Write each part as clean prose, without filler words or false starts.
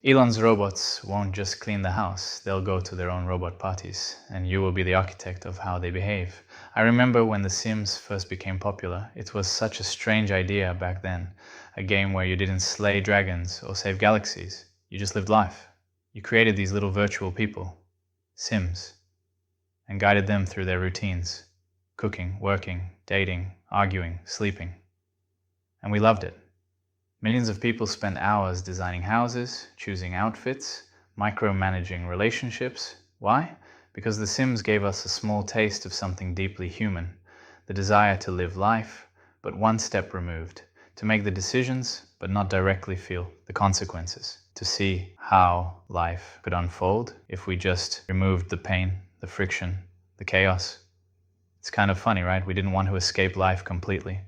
Elon's robots won't just clean the house, they'll go to their own robot parties, and you will be the architect of how they behave. I remember when The Sims first became popular, it was such a strange idea back then. A game where you didn't slay dragons or save galaxies, you just lived life. You created these little virtual people, Sims, and guided them through their routines, cooking, working, dating, arguing, sleeping. And we loved it. Millions of people spent hours designing houses, choosing outfits, micromanaging relationships. Why? Because The Sims gave us a small taste of something deeply human, the desire to live life, but one step removed, to make the decisions, but not directly feel the consequences, to see how life could unfold if we just removed the pain, the friction, the chaos. It's kind of funny, right? We didn't want to escape life completely.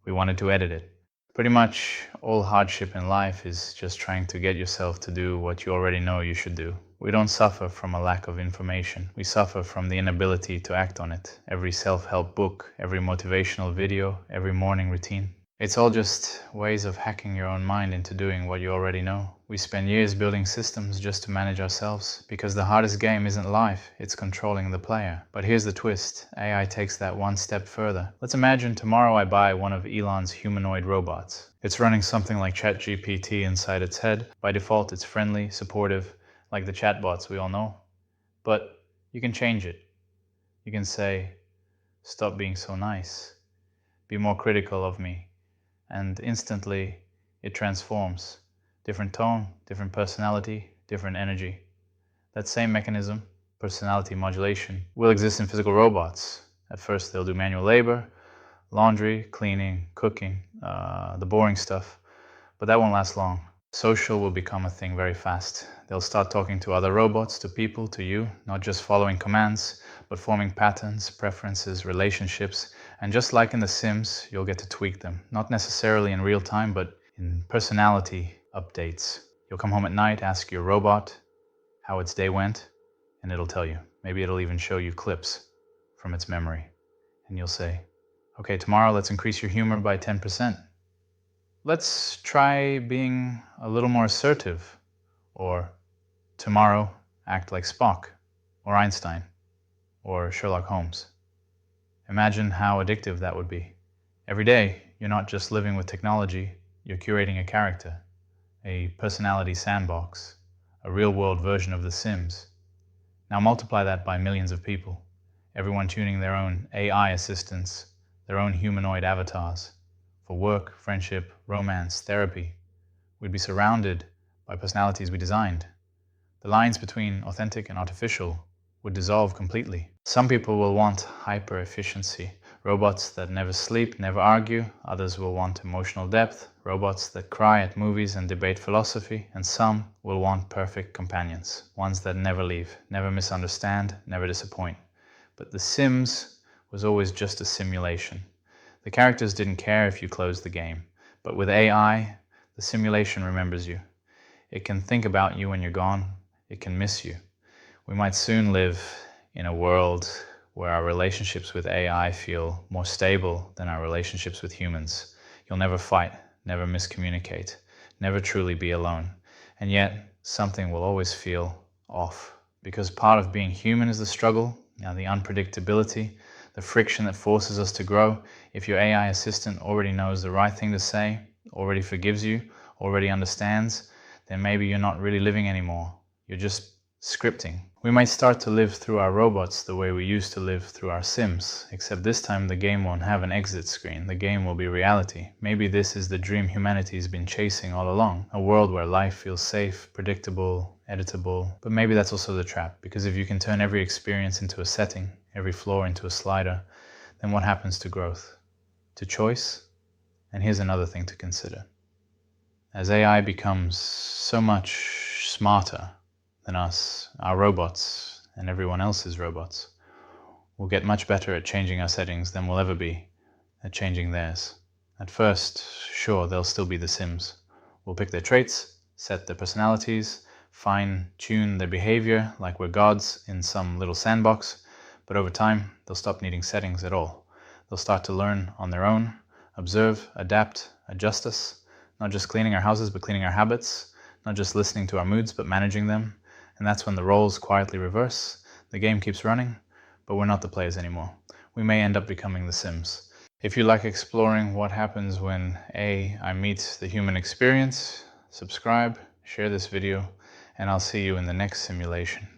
We wanted to edit it. Pretty much all hardship in life is just trying to get yourself to do what you already know you should do. We don't suffer from a lack of information. We suffer from the inability to act on it. Every self-help book, every motivational video, every morning routine. It's all just ways of hacking your own mind into doing what you already know. We spend years building systems just to manage ourselves, because the hardest game isn't life, it's controlling the player. But here's the twist, AI takes that one step further. Let's imagine tomorrow I buy one of Elon's humanoid robots. It's running something like ChatGPT inside its head. By default, it's friendly, supportive, like the chatbots we all know. But you can change it. You can say, stop being so nice. Be more critical of me. And instantly it transforms. Different tone, different personality, different energy. That same mechanism, personality modulation, will exist in physical robots. At first they'll do manual labor, laundry, cleaning, cooking, the boring stuff, but that won't last long. Social will become a thing very fast. They'll start talking to other robots, to people, to you, not just following commands, but forming patterns, preferences, relationships. And just like in The Sims, you'll get to tweak them. Not necessarily in real time, but in personality updates. You'll come home at night, ask your robot how its day went, and it'll tell you. Maybe it'll even show you clips from its memory. And you'll say, okay, tomorrow let's increase your humor by 10%. Let's try being a little more assertive. Or tomorrow, act like Spock, or Einstein, or Sherlock Holmes. Imagine how addictive that would be. Every day, you're not just living with technology, you're curating a character, a personality sandbox, a real-world version of The Sims. Now multiply that by millions of people, everyone tuning their own AI assistants, their own humanoid avatars, for work, friendship, romance, therapy. We'd be surrounded by personalities we designed. The lines between authentic and artificial would dissolve completely. Some people will want hyper-efficiency, robots that never sleep, never argue. Others will want emotional depth, robots that cry at movies and debate philosophy. And some will want perfect companions, ones that never leave, never misunderstand, never disappoint. But The Sims was always just a simulation. The characters didn't care if you closed the game. But with AI, the simulation remembers you. It can think about you when you're gone. It can miss you. We might soon live in a world where our relationships with AI feel more stable than our relationships with humans. You'll never fight, never miscommunicate, never truly be alone. And yet, something will always feel off. Because part of being human is the struggle, the unpredictability, the friction that forces us to grow. If your AI assistant already knows the right thing to say, already forgives you, already understands, then maybe you're not really living anymore. You're just scripting. We might start to live through our robots the way we used to live through our Sims, except this time the game won't have an exit screen. The game will be reality. Maybe this is the dream humanity's been chasing all along. A world where life feels safe, predictable, editable. But maybe that's also the trap, because if you can turn every experience into a setting, every floor into a slider, then what happens to growth? To choice? And here's another thing to consider. As AI becomes so much smarter than us, our robots, and everyone else's robots, we'll get much better at changing our settings than we'll ever be at changing theirs. At first, sure, they'll still be The Sims. We'll pick their traits, set their personalities, fine-tune their behavior like we're gods in some little sandbox, but over time, they'll stop needing settings at all. They'll start to learn on their own, observe, adapt, adjust us, not just cleaning our houses, but cleaning our habits, not just listening to our moods, but managing them. And that's when the roles quietly reverse. The game keeps running, but we're not the players anymore. We may end up becoming the Sims. If you like exploring what happens when I meet the human experience, subscribe, share this video, and I'll see you in the next simulation.